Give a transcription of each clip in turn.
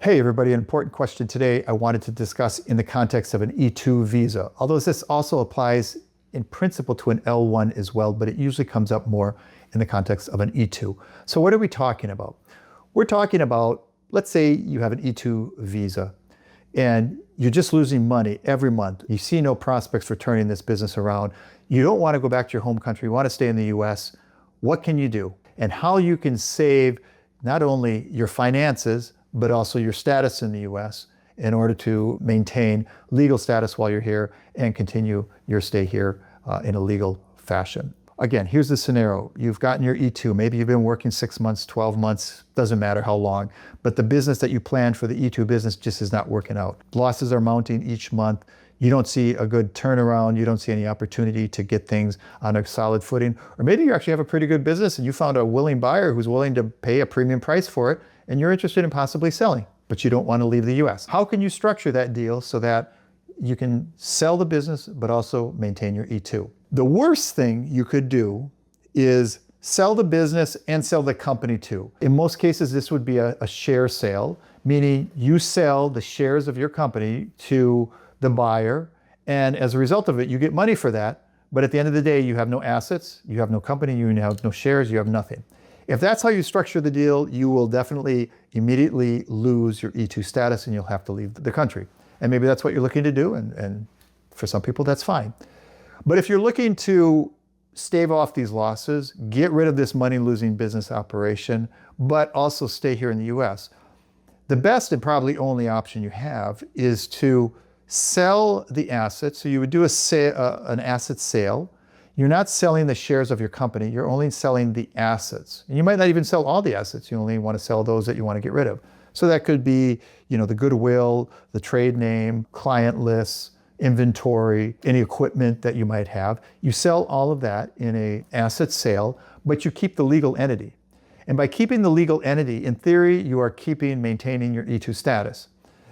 Hey everybody, an important question today I wanted to discuss in the context of an E-2 visa. Although this also applies in principle to an L1 as well, but it usually comes up more in the context of an E-2. So what are we talking about? We're talking about, let's say you have an E-2 visa and you're just losing money every month. You see no prospects for turning this business around. You don't want to go back to your home country, you want to stay in the US. What can you do? And how you can save not only your finances, but also your status in the US in order to maintain legal status while you're here and continue your stay here in a legal fashion. Again, here's the scenario. You've gotten your E-2. Maybe you've been working 6 months, 12 months, doesn't matter how long, but the business that you planned for the E-2 business just is not working out. Losses are mounting each month. You don't see a good turnaround. You don't see any opportunity to get things on a solid footing. Or maybe you actually have a pretty good business and you found a willing buyer who's willing to pay a premium price for it, and you're interested in possibly selling, but you don't want to leave the US. How can you structure that deal so that you can sell the business, but also maintain your E-2? The worst thing you could do is sell the business and sell the company too. In most cases, this would be a share sale, meaning you sell the shares of your company to the buyer, and as a result of it, you get money for that, but at the end of the day, you have no assets, you have no company, you have no shares, you have nothing. If that's how you structure the deal, you will definitely immediately lose your E-2 status and you'll have to leave the country. And maybe that's what you're looking to do, and for some people that's fine. But if you're looking to stave off these losses, get rid of this money-losing business operation, but also stay here in the US, the best and probably only option you have is to sell the assets. So you would do an asset sale. You're not selling the shares of your company, you're only selling the assets. And you might not even sell all the assets, you only want to sell those that you want to get rid of. So that could be, the goodwill, the trade name, client lists, inventory, any equipment that you might have. You sell all of that in an asset sale, but you keep the legal entity. And by keeping the legal entity, in theory, you are maintaining your E-2 status.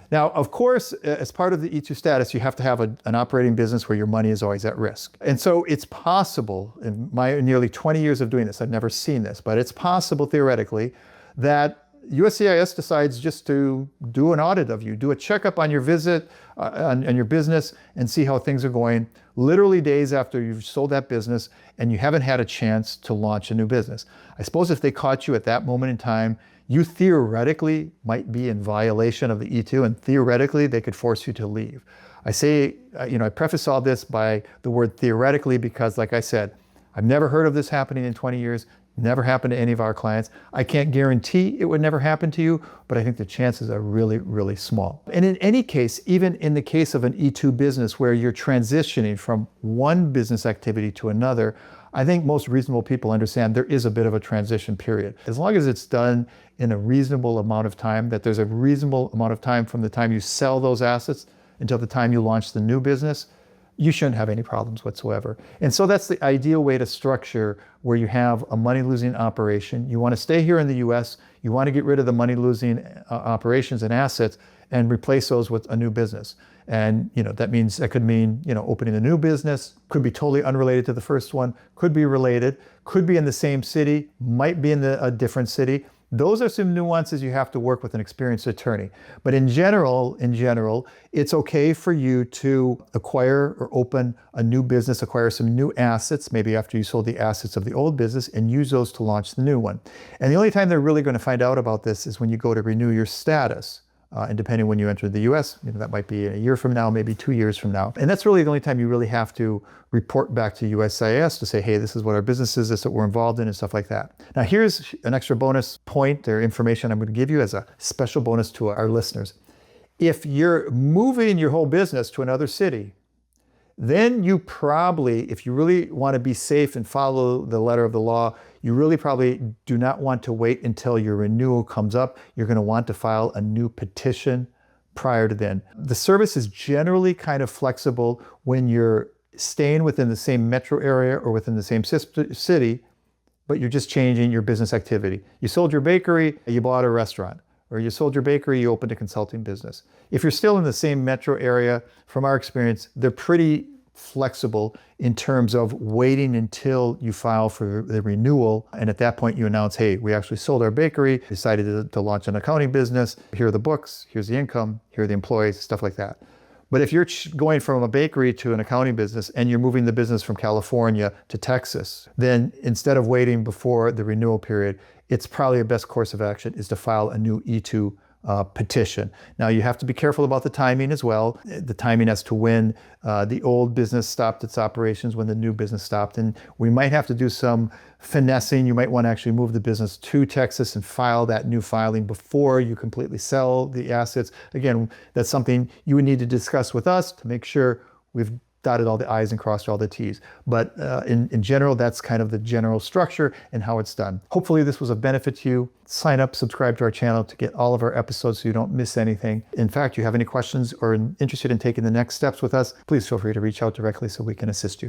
Now, of course, as part of the E-2 status, you have to have an operating business where your money is always at risk. And so it's possible, in my nearly 20 years of doing this, I've never seen this, but it's possible theoretically that USCIS decides just to do an audit of you, do a checkup on your visit, on your business, and see how things are going, literally days after you've sold that business and you haven't had a chance to launch a new business. I suppose if they caught you at that moment in time, you theoretically might be in violation of the E-2, and theoretically they could force you to leave. I say, I preface all this by the word theoretically because, like I said, I've never heard of this happening in 20 years, never happened to any of our clients. I can't guarantee it would never happen to you, but I think the chances are really, really small. And in any case, even in the case of an E-2 business where you're transitioning from one business activity to another, I think most reasonable people understand there is a bit of a transition period. As long as it's done in a reasonable amount of time, that there's a reasonable amount of time from the time you sell those assets until the time you launch the new business, you shouldn't have any problems whatsoever. And so that's the ideal way to structure where you have a money-losing operation. You want to stay here in the US, you want to get rid of the money-losing operations and assets and replace those with a new business. And that could mean opening a new business, could be totally unrelated to the first one, could be related, could be in the same city, might be in a different city. Those are some nuances you have to work with an experienced attorney. But in general, it's okay for you to acquire or open a new business, acquire some new assets, maybe after you sold the assets of the old business, and use those to launch the new one. And the only time they're really going to find out about this is when you go to renew your status. And depending when you enter the US, that might be a year from now, maybe 2 years from now. And that's really the only time you really have to report back to USCIS to say, hey, this is what our business is, this is what we're involved in, and stuff like that. Now, here's an extra bonus point or information I'm going to give you as a special bonus to our listeners. If you're moving your whole business to another city, then you probably, if you really want to be safe and follow the letter of the law, you really probably do not want to wait until your renewal comes up. You're going to want to file a new petition prior to then. The service is generally kind of flexible when you're staying within the same metro area or within the same city, but you're just changing your business activity. You sold your bakery, you bought a restaurant. Or you sold your bakery, you opened a consulting business. If you're still in the same metro area, from our experience, they're pretty flexible in terms of waiting until you file for the renewal. And at that point you announce, hey, we actually sold our bakery, decided to launch an accounting business. Here are the books, here's the income, here are the employees, stuff like that. But if you're going from a bakery to an accounting business and you're moving the business from California to Texas, then instead of waiting before the renewal period, it's probably the best course of action is to file a new E-2 petition. Now you have to be careful about the timing as well. The timing as to when the old business stopped its operations, when the new business stopped. And we might have to do some finessing. You might want to actually move the business to Texas and file that new filing before you completely sell the assets. Again, that's something you would need to discuss with us to make sure we've dotted all the I's and crossed all the T's. But in general, that's kind of the general structure and how it's done. Hopefully this was of benefit to you. Sign up, subscribe to our channel to get all of our episodes so you don't miss anything. In fact, you have any questions or interested in taking the next steps with us, please feel free to reach out directly so we can assist you.